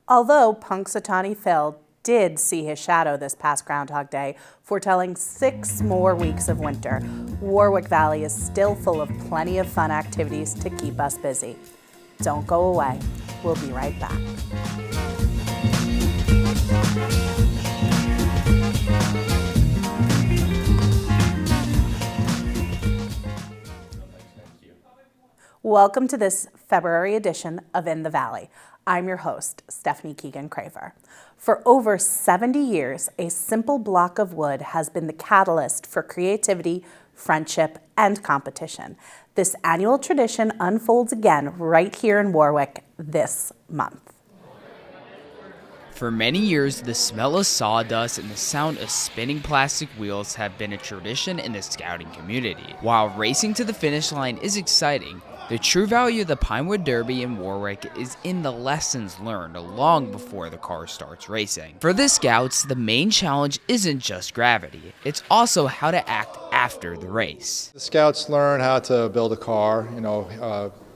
Although Punxsutawney Phil did see his shadow this past Groundhog Day, foretelling 6 more weeks of winter, Warwick Valley is still full of plenty of fun activities to keep us busy. Don't go away. We'll be right back. Welcome to this February edition of In the Valley. I'm your host, Stephanie Keegan-Craver. For over 70 years, a simple block of wood has been the catalyst for creativity, friendship, and competition. This annual tradition unfolds again right here in Warwick this month. For many years, the smell of sawdust and the sound of spinning plastic wheels have been a tradition in the scouting community. While racing to the finish line is exciting, the true value of the Pinewood Derby in Warwick is in the lessons learned long before the car starts racing. For the Scouts, the main challenge isn't just gravity, it's also how to act after the race. The Scouts learn how to build a car,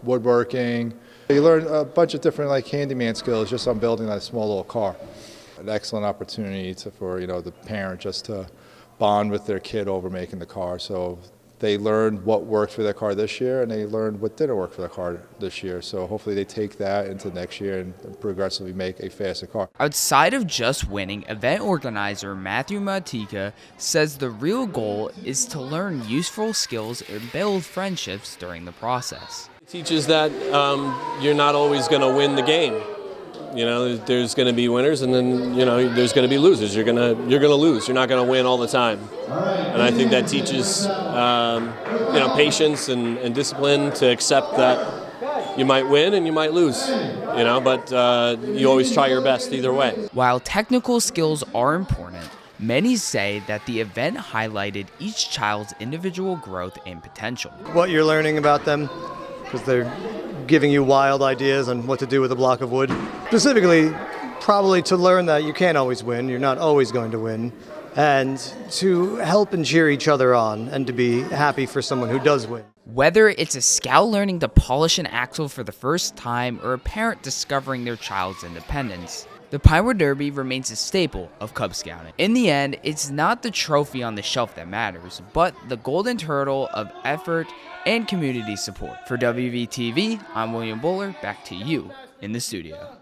woodworking. You learn a bunch of different handyman skills just on building that small little car. An excellent opportunity for the parent just to bond with their kid over making the car. So they learned what worked for their car this year, and they learned what didn't work for their car this year. So hopefully they take that into next year and progressively make a faster car. Outside of just winning, event organizer Matthew Matika says the real goal is to learn useful skills and build friendships during the process. It teaches that you're not always going to win the game. There's going to be winners, and then there's going to be losers. You're going to lose. You're not going to win all the time. And I think that teaches patience and discipline to accept that you might win and you might lose. But you always try your best either way. While technical skills are important, many say that the event highlighted each child's individual growth and potential. What you're learning about them, because they're giving you wild ideas on what to do with a block of wood. Specifically, probably to learn that you can't always win, you're not always going to win, and to help and cheer each other on and to be happy for someone who does win. Whether it's a scout learning to polish an axle for the first time or a parent discovering their child's independence, the Pinewood Derby remains a staple of Cub Scouting. In the end, it's not the trophy on the shelf that matters, but the golden turtle of effort and community support. For WVTV, I'm William Buller. Back to you in the studio.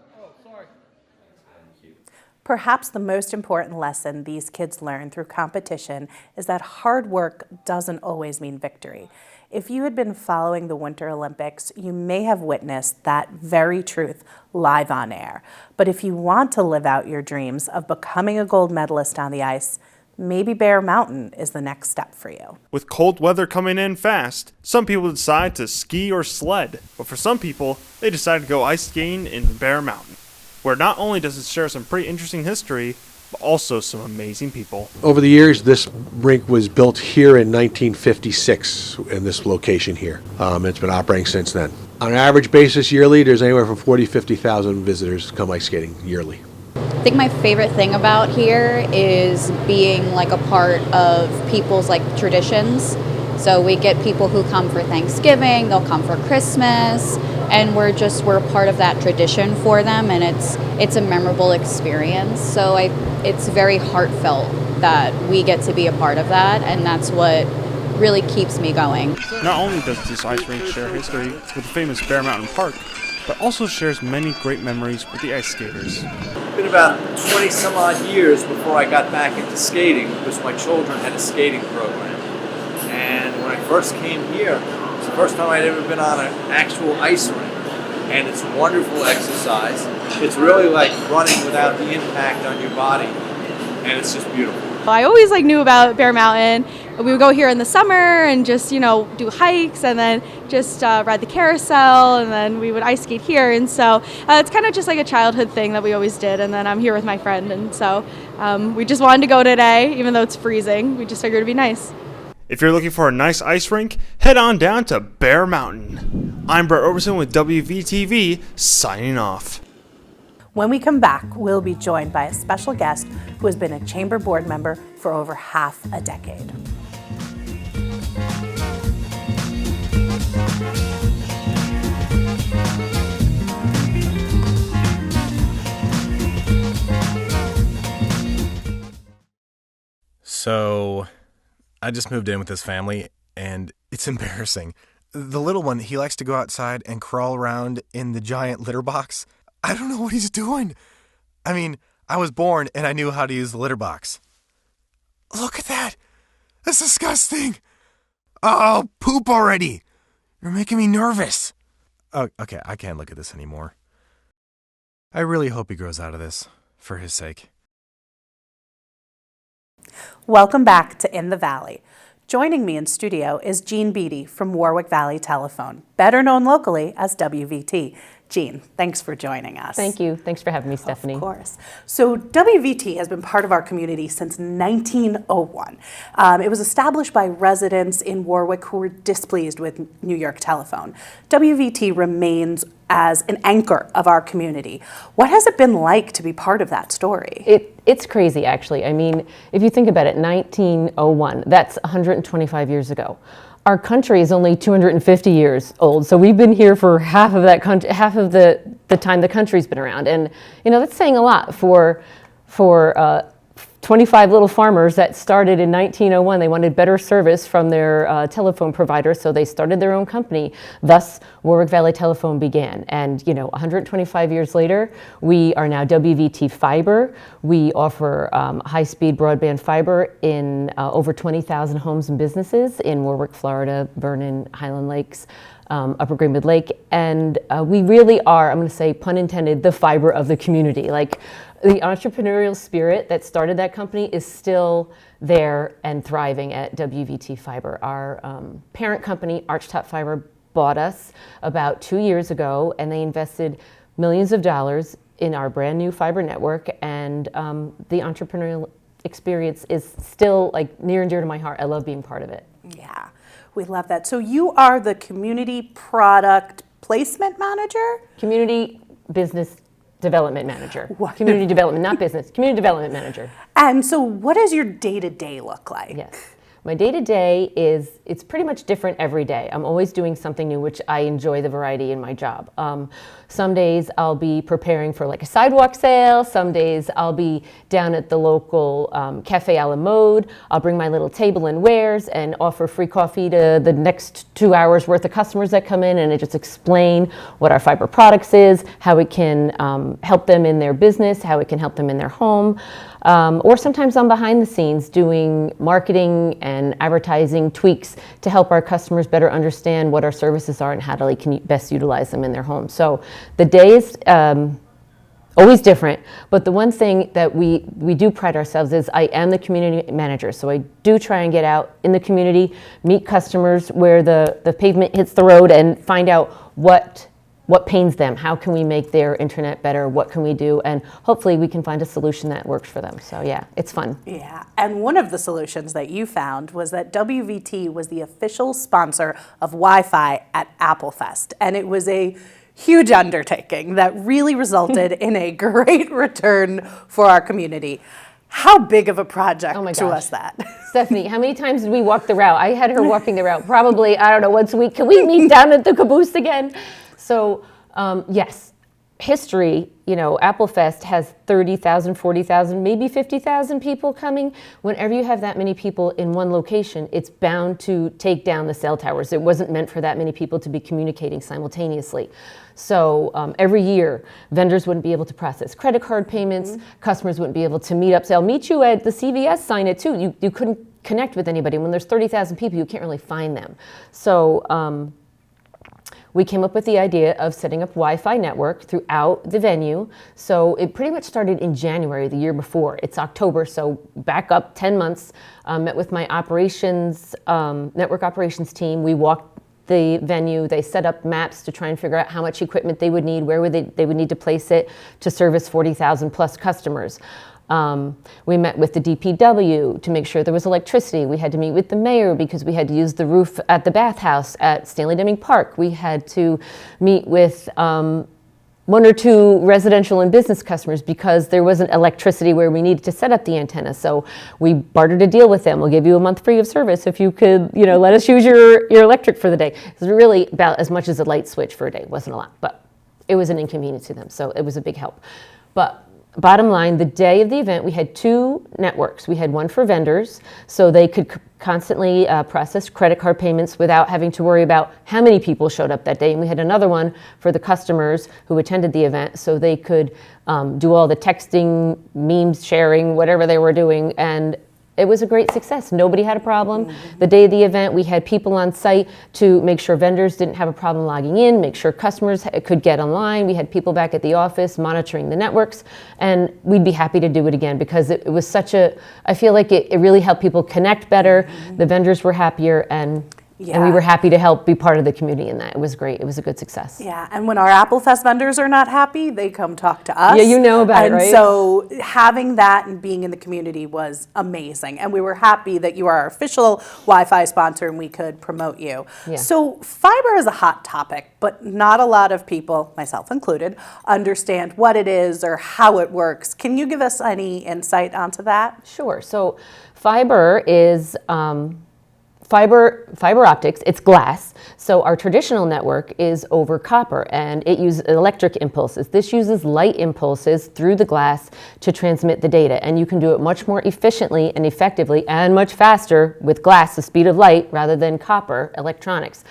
Perhaps the most important lesson these kids learn through competition is that hard work doesn't always mean victory. If you had been following the Winter Olympics, you may have witnessed that very truth live on air. But if you want to live out your dreams of becoming a gold medalist on the ice, maybe Bear Mountain is the next step for you. With cold weather coming in fast, some people decide to ski or sled, but for some people, they decide to go ice skating in Bear Mountain, where not only does it share some pretty interesting history, but also some amazing people. Over the years, this rink was built here in 1956 in this location here. It's been operating since then. On an average basis yearly, there's anywhere from 50,000 visitors come ice skating yearly. I think my favorite thing about here is being a part of people's traditions. So we get people who come for Thanksgiving, they'll come for Christmas, and we're part of that tradition for them, and it's a memorable experience. So it's very heartfelt that we get to be a part of that, and that's what really keeps me going. Not only does this ice rink share history with the famous Bear Mountain Park, but also shares many great memories with the ice skaters. It's been about 20 some odd years before I got back into skating because my children had a skating program. And when I first came here, it was the first time I'd ever been on an actual ice rink. And it's a wonderful exercise. It's really like running without the impact on your body. And it's just beautiful. I always knew about Bear Mountain. We would go here in the summer and just, do hikes and then just ride the carousel, and then we would ice skate here. And so it's kind of just like a childhood thing that we always did. And then I'm here with my friend. And so we just wanted to go today, even though it's freezing. We just figured it'd be nice. If you're looking for a nice ice rink, head on down to Bear Mountain. I'm Brett Roberson with WVTV, signing off. When we come back, we'll be joined by a special guest who has been a chamber board member for over half a decade. So I just moved in with this family, and it's embarrassing. The little one, he likes to go outside and crawl around in the giant litter box. I don't know what he's doing. I mean, I was born and I knew how to use the litter box. Look at that. That's disgusting. Oh, poop already. You're making me nervous. Oh, okay, I can't look at this anymore. I really hope he grows out of this, for his sake. Welcome back to In the Valley. Joining me in studio is Jean Beatty from Warwick Valley Telephone, better known locally as WVT. Jean, thanks for joining us. Thank you. Thanks for having me, Stephanie. Of course. So WVT has been part of our community since 1901. It was established by residents in Warwick who were displeased with New York Telephone. WVT remains as an anchor of our community. What has it been like to be part of that story? It's crazy, actually. I mean, if you think about it, 1901, that's 125 years ago. Our country is only 250 years old, so we've been here for half of that country, half of the time the country's been around, and you know that's saying a lot for 25 little farmers that started in 1901. They wanted better service from their telephone provider, so they started their own company. Thus, Warwick Valley Telephone began. And 125 years later, we are now WVT Fiber. We offer high-speed broadband fiber in over 20,000 homes and businesses in Warwick, Florida, Vernon, Highland Lakes, Upper Greenwood Lake, and we really are, I'm going to say, pun intended, the fiber of the community. Like, the entrepreneurial spirit that started that company is still there and thriving at WVT Fiber. Our parent company, Archtop Fiber, bought us about 2 years ago, and they invested millions of dollars in our brand new fiber network, and the entrepreneurial experience is still like near and dear to my heart. I love being part of it. Yeah, we love that. So you are the community product placement manager? Community business development manager. What? Community development, not business. Community development manager. And so what does your day-to-day look like? Yes. My day-to-day it's pretty much different every day. I'm always doing something new, which I enjoy the variety in my job. Some days I'll be preparing for like a sidewalk sale. Some days I'll be down at the local Cafe a la Mode. I'll bring my little table and wares and offer free coffee to the next 2 hours worth of customers that come in, and I just explain what our fiber products is, how it can help them in their business, how it can help them in their home. Or sometimes I'm behind the scenes doing marketing and advertising tweaks to help our customers better understand what our services are and how they can best utilize them in their home. So the day is always different, but the one thing that we do pride ourselves is I am the community manager. So I do try and get out in the community, meet customers where the pavement hits the road, and find out what pains them, how can we make their internet better, what can we do, and hopefully we can find a solution that works for them. So yeah, it's fun. Yeah, and one of the solutions that you found was that WVT was the official sponsor of Wi-Fi at Applefest, and it was a huge undertaking that really resulted in a great return for our community. How big of a project was that? Stephanie, how many times did we walk the route? I had her walking the route probably, I don't know, once a week. Can we meet down at the caboose again? So yes, history, Applefest has 30,000, 40,000, maybe 50,000 people coming. Whenever you have that many people in one location, it's bound to take down the cell towers. It wasn't meant for that many people to be communicating simultaneously. So every year, vendors wouldn't be able to process credit card payments, customers wouldn't be able to meet up, say, I'll meet you at the CVS sign it too. You couldn't connect with anybody. When there's 30,000 people, you can't really find them. So we came up with the idea of setting up Wi-Fi network throughout the venue. So it pretty much started in January the year before. It's October, so back up 10 months. Met with my network operations team. We walked the venue. They set up maps to try and figure out how much equipment they would need, where they would need to place it to service 40,000 plus customers. We met with the DPW to make sure there was electricity. We had to meet with the mayor because we had to use the roof at the bathhouse at Stanley Deming Park. We had to meet with one or two residential and business customers because there wasn't electricity where we needed to set up the antenna. So we bartered a deal with them. We'll give you a month free of service if you could, let us use your electric for the day. It was really about as much as a light switch for a day. It wasn't a lot, but it was an inconvenience to them. So it was a big help. But bottom line, the day of the event, we had 2 networks. We had one for vendors, so they could constantly process credit card payments without having to worry about how many people showed up that day. And we had another one for the customers who attended the event, so they could do all the texting, memes sharing, whatever they were doing. And it was a great success. Nobody had a problem. The day of the event, we had people on site to make sure vendors didn't have a problem logging in, make sure customers could get online. We had people back at the office monitoring the networks, and we'd be happy to do it again because it was such I feel like it really helped people connect better. The vendors were happier, and we were happy to help be part of the community in that. It was great. It was a good success. Yeah, and when our Applefest vendors are not happy, they come talk to us. Yeah, you know about it, right? And so having that and being in the community was amazing. And we were happy that you are our official Wi-Fi sponsor and we could promote you. Yeah. So fiber is a hot topic, but not a lot of people, myself included, understand what it is or how it works. Can you give us any insight onto that? Sure. So fiber is fiber optics. It's glass. So our traditional network is over copper, and it uses electric impulses. This uses light impulses through the glass to transmit the data, and you can do it much more efficiently and effectively and much faster with glass, the speed of light, rather than copper electronics.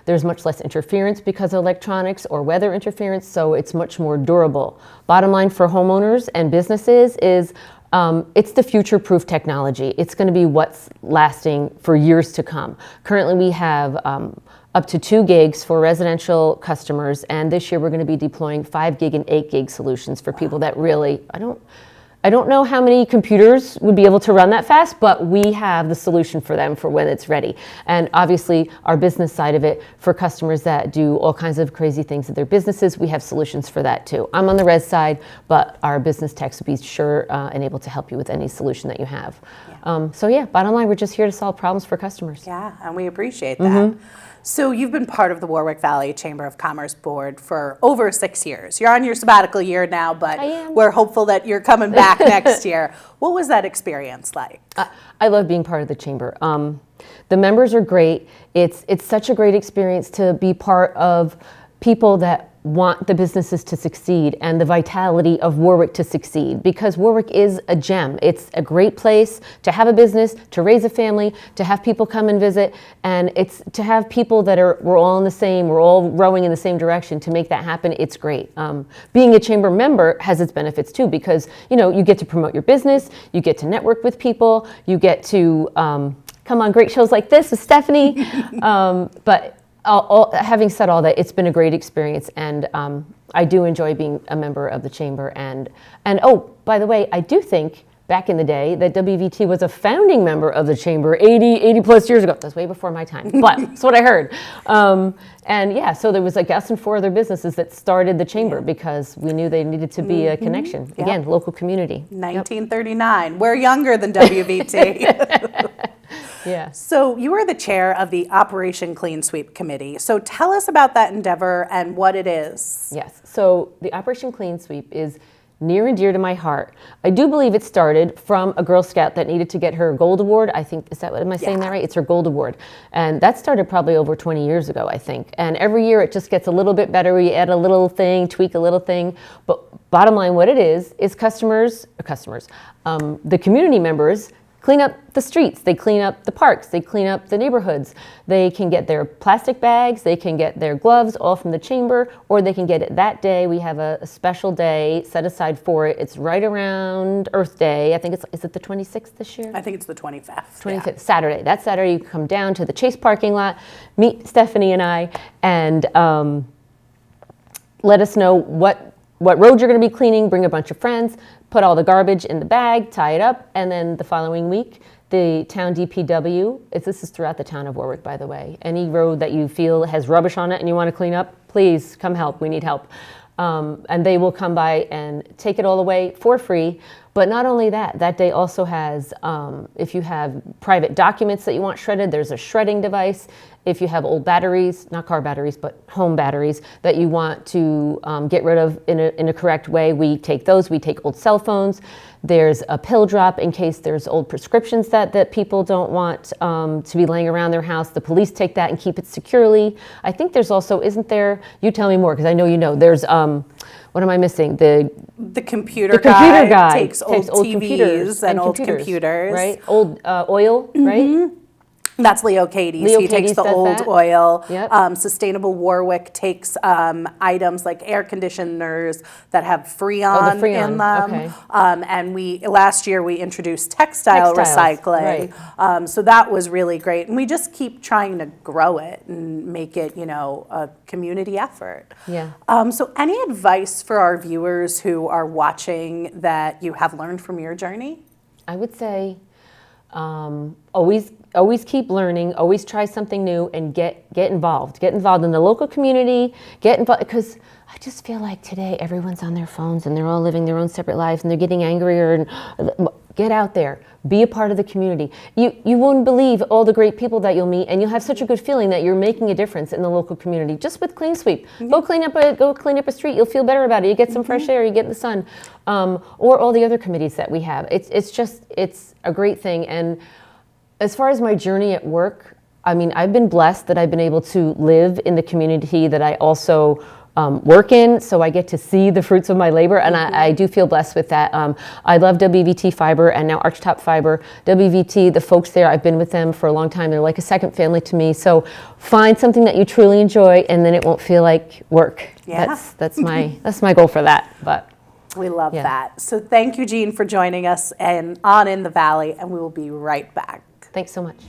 There's much less interference because of electronics or weather interference, so it's much more durable. Bottom line for homeowners and businesses is it's the future-proof technology. It's going to be what's lasting for years to come. Currently, we have up to 2 gigs for residential customers, and this year we're going to be deploying 5 gig and 8 gig solutions for people that really, I don't know how many computers would be able to run that fast, but we have the solution for them for when it's ready. And obviously, our business side of it, for customers that do all kinds of crazy things at their businesses, we have solutions for that too. I'm on the res side, but our business techs will be sure and able to help you with any solution that you have. So bottom line, we're just here to solve problems for customers. Yeah, and we appreciate that. So you've been part of the Warwick Valley Chamber of Commerce Board for over 6 years. You're on your sabbatical year now, but we're hopeful that you're coming back next year. What was that experience like? I love being part of the chamber. The members are great. It's such a great experience to be part of people that want the businesses to succeed and the vitality of Warwick to succeed, because Warwick is a gem. It's a great place to have a business, to raise a family, to have people come and visit, and it's to have people that we're all rowing in the same direction to make that happen. It's great. Being a chamber member has its benefits too, because you get to promote your business, you get to network with people, you get to come on great shows like this with Stephanie, but having said all that, it's been a great experience, and I do enjoy being a member of the chamber. And oh, by the way, I do think back in the day that WVT was a founding member of the chamber 80 plus years ago. That's way before my time, but that's what I heard. So there was like us and 4 other businesses that started the chamber because we knew they needed to be a connection. Again, local community. 1939. We're younger than WVT. Yeah. So you are the chair of the Operation Clean Sweep Committee. So tell us about that endeavor and what it is. Yes. So the Operation Clean Sweep is near and dear to my heart. I do believe it started from a Girl Scout that needed to get her Gold Award. I think, am I saying that right? It's her Gold Award. And that started probably over 20 years ago, I think. And every year it just gets a little bit better. We add a little thing, tweak a little thing. But bottom line, what it is the community members clean up the streets, they clean up the parks, they clean up the neighborhoods. They can get their plastic bags, they can get their gloves all from the chamber, or they can get it that day. We have a special day set aside for it. It's right around Earth Day. I think is it the 26th this year? I think it's the 25th. 25th, Saturday. That Saturday you come down to the Chase parking lot, meet Stephanie and I, and let us know what road you're going to be cleaning, bring a bunch of friends, put all the garbage in the bag, tie it up, and then the following week, the town DPW, this is throughout the town of Warwick, by the way. Any road that you feel has rubbish on it and you want to clean up, please come help. We need help. And they will come by and take it all away for free. But not only that, that day also has, if you have private documents that you want shredded, there's a shredding device. If you have old batteries, not car batteries, but home batteries that you want to get rid of in a correct way, we take those. We take old cell phones. There's a pill drop in case there's old prescriptions that people don't want to be laying around their house. The police take that and keep it securely. I think there's also, isn't there, you tell me more because I know you know, there's what am I missing? The computer guy guy takes old TVs computers and old computers. Right? Old oil, right? That's Leo Cades. Leo He takes Cades the does old that. oil. Yep. Sustainable Warwick takes items like air conditioners that have Freon, in them. Okay. And last year we introduced textile recycling. Right. So that was really great. And we just keep trying to grow it and make it, a community effort. Yeah. So any advice for our viewers who are watching that you have learned from your journey? I would say always keep learning, always try something new, and get involved. Get involved in the local community, get involved, because I just feel like today everyone's on their phones and they're all living their own separate lives and they're getting angrier. And get out there, be a part of the community. You won't believe all the great people that you'll meet, and you'll have such a good feeling that you're making a difference in the local community just with Clean Sweep. Go clean up a street, you'll feel better about it. You get some fresh air, you get the sun, or all the other committees that we have. It's a great thing. And as far as my journey at work, I mean, I've been blessed that I've been able to live in the community that I also work in, so I get to see the fruits of my labor, and I do feel blessed with that. I love WVT Fiber and now Archtop Fiber. WVT, the folks there, I've been with them for a long time. They're like a second family to me. So find something that you truly enjoy, and then it won't feel like work. Yeah. That's my goal for that. But we love that. So thank you, Jean, for joining us on In the Valley, and we will be right back. Thanks so much.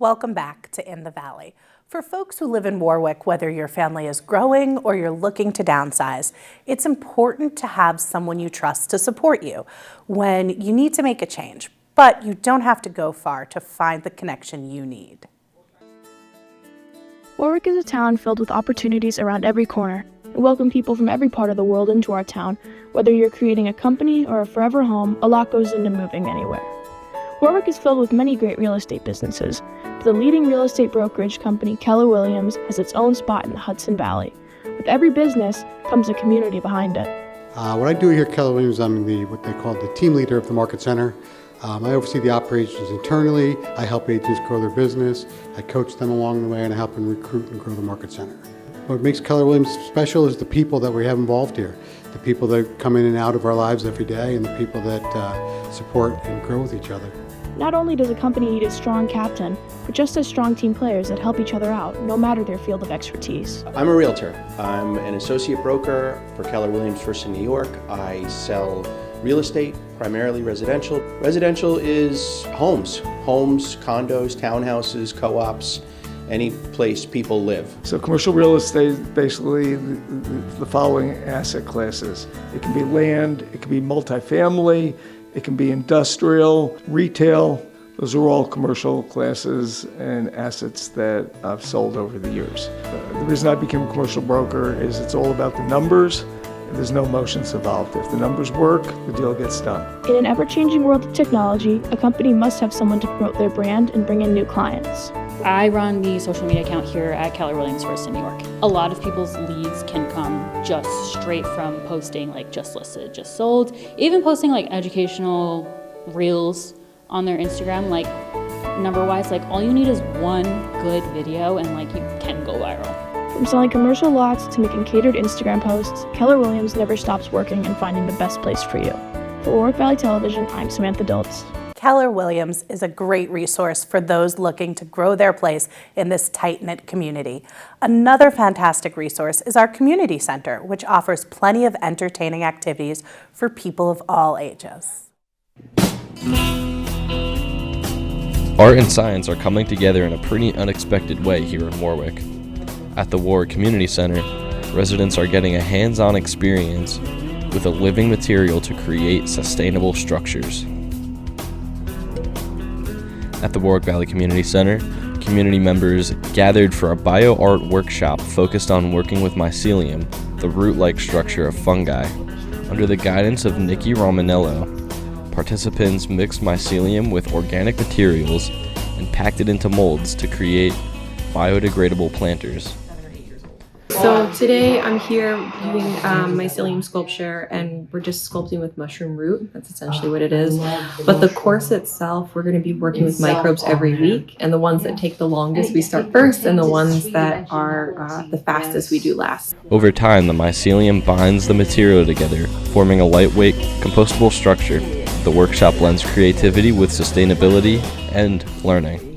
Welcome back to In the Valley. For folks who live in Warwick, whether your family is growing or you're looking to downsize, it's important to have someone you trust to support you when you need to make a change, but you don't have to go far to find the connection you need. Warwick is a town filled with opportunities around every corner. We welcome people from every part of the world into our town. Whether you're creating a company or a forever home, a lot goes into moving anywhere. Warwick is filled with many great real estate businesses, but the leading real estate brokerage company, Keller Williams, has its own spot in the Hudson Valley. With every business comes a community behind it. What I do here at Keller Williams, I'm what they call the team leader of the Market Center. I oversee the operations internally, I help agents grow their business, I coach them along the way, and I help them recruit and grow the Market Center. What makes Keller Williams special is the people that we have involved here, the people that come in and out of our lives every day, and the people that support and grow with each other. Not only does a company need a strong captain, but just as strong team players that help each other out, no matter their field of expertise. I'm a realtor. I'm an associate broker for Keller Williams First in New York. I sell real estate, primarily residential. Residential is homes, condos, townhouses, co-ops, any place people live. So commercial real estate is basically the following asset classes. It can be land, it can be multifamily, it can be industrial, retail. Those are all commercial classes and assets that I've sold over the years. The reason I became a commercial broker is it's all about the numbers, and there's no emotions involved. If the numbers work, the deal gets done. In an ever-changing world of technology, a company must have someone to promote their brand and bring in new clients. I run the social media account here at Keller Williams First in New York. A lot of people's leads can come just straight from posting like just listed, just sold, even posting like educational reels on their Instagram, like number-wise, like all you need is one good video and like you can go viral. From selling commercial lots to making catered Instagram posts, Keller Williams never stops working and finding the best place for you. For Warwick Valley Television, I'm Samantha Diltz. Keller Williams is a great resource for those looking to grow their place in this tight-knit community. Another fantastic resource is our community center, which offers plenty of entertaining activities for people of all ages. Art and science are coming together in a pretty unexpected way here in Warwick. At the Warwick Community Center, residents are getting a hands-on experience with a living material to create sustainable structures. At the Warwick Valley Community Center, community members gathered for a bio-art workshop focused on working with mycelium, the root-like structure of fungi. Under the guidance of Nikki Romanello, participants mixed mycelium with organic materials and packed it into molds to create biodegradable planters. So today I'm here doing mycelium sculpture, and we're just sculpting with mushroom root. That's essentially what it is. But the course itself, we're going to be working with microbes every week, and the ones that take the longest we start first, and the ones that are the fastest we do last. Over time, the mycelium binds the material together, forming a lightweight, compostable structure. The workshop blends creativity with sustainability and learning.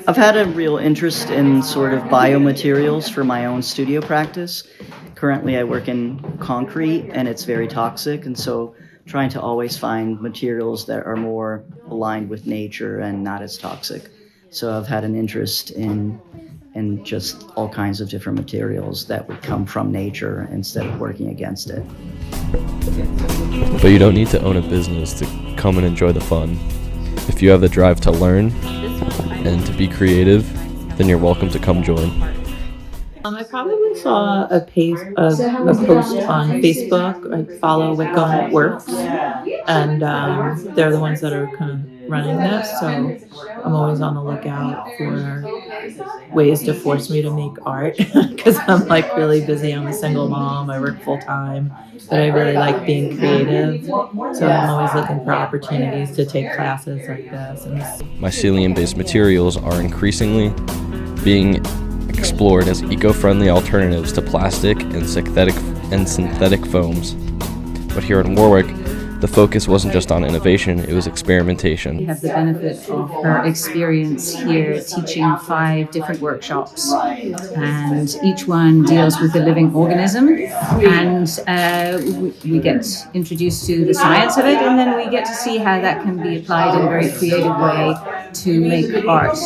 I've had a real interest in sort of biomaterials for my own studio practice. Currently I work in concrete and it's very toxic, and so trying to always find materials that are more aligned with nature and not as toxic. So I've had an interest in just all kinds of different materials that would come from nature instead of working against it. But you don't need to own a business to come and enjoy the fun. If you have the drive to learn and to be creative, then you're welcome to come join. I probably saw a post on Facebook. I follow Wickham Works, and they're the ones that are kind of running this, so I'm always on the lookout for ways to force me to make art because I'm like really busy. I'm a single mom, I work full time, but I really like being creative, so I'm always looking for opportunities to take classes like this. Mycelium-based materials are increasingly being explored as eco-friendly alternatives to plastic and synthetic foams. But here in Warwick, the focus wasn't just on innovation, it was experimentation. We have the benefit of her experience here teaching 5 different workshops, and each one deals with a living organism, and we get introduced to the science of it, and then we get to see how that can be applied in a very creative way to make art.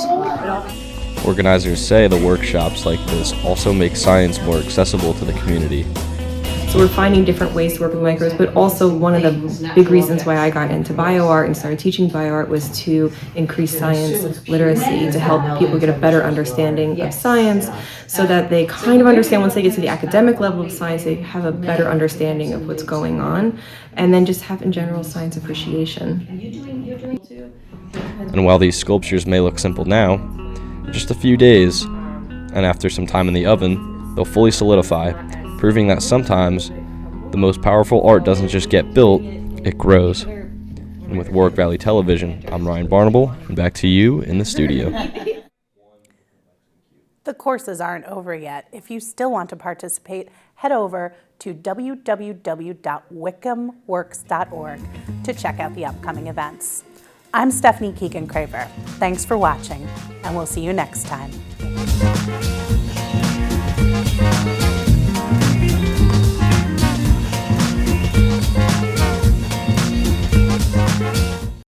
Organizers say the workshops like this also make science more accessible to the community. So we're finding different ways to work with microbes, but also one of the big reasons why I got into bioart and started teaching bioart was to increase science literacy, to help people get a better understanding of science so that they kind of understand once they get to the academic level of science, they have a better understanding of what's going on, and then just have in general science appreciation. And while these sculptures may look simple now, in just a few days, and after some time in the oven, they'll fully solidify, proving that sometimes the most powerful art doesn't just get built, it grows. And with Warwick Valley Television, I'm Ryan Barnable, and back to you in the studio. The courses aren't over yet. If you still want to participate, head over to www.wickhamworks.org to check out the upcoming events. I'm Stephanie Keegan-Craver. Thanks for watching, and we'll see you next time.